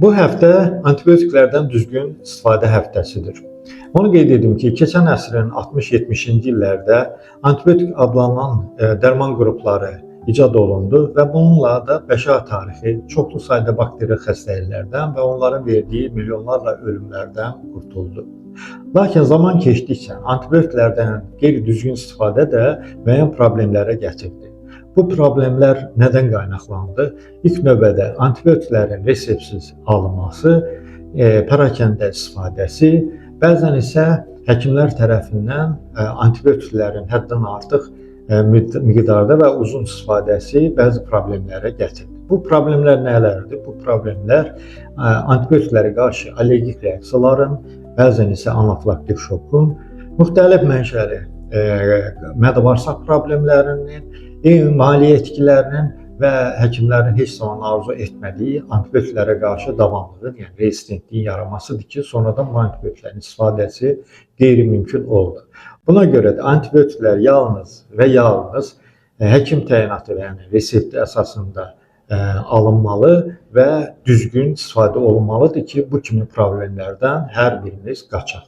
Bu həftə antibiotiklərdən düzgün istifadə həftəsidir. Onu qeyd edim ki, keçən əsrin 60-70-ci illərdə antibiotik adlanan dərman qrupları icad olundu və bununla da bəşər tarixi çoxlu sayda bakteri xəstəliklərdən və onların verdiyi milyonlarla ölümlərdən qurtuldu. Lakin zaman keçdikcə antibiotiklərdən qeyri-düzgün istifadə də müəyyən problemlərə gətirdi. Bu problemlər nədən qaynaqlandı? İlk növbədə antibiotiklərin reseptsiz alınması, pərakəndə istifadəsi, bəzən isə həkimlər tərəfindən antibiotiklərin həddən artıq miqdarda və uzun istifadəsi bəzi problemlərə gətirdi. Bu problemlər nələrdir? Bu problemlər antibiotiklərə qarşı allergik reaksiyaların, bəzən isə anafilaktik şokun, müxtəlif mənşəli mədə-bağırsaq problemlərinin, maliyyə etkilərinin və həkimlərin heç zaman arzu etmədiyi antibiotiklərə qarşı davamlılığın, yəni rezistentliyin yaranmasıdır ki, sonradan bu antibiotiklərin istifadəsi qeyri-mümkün oldu. Buna görə də antibiotiklər yalnız və yalnız həkim təyinatı və yəni resepti əsasında alınmalı və düzgün istifadə olunmalıdır ki, bu kimi problemlərdən hər birimiz qaçaq.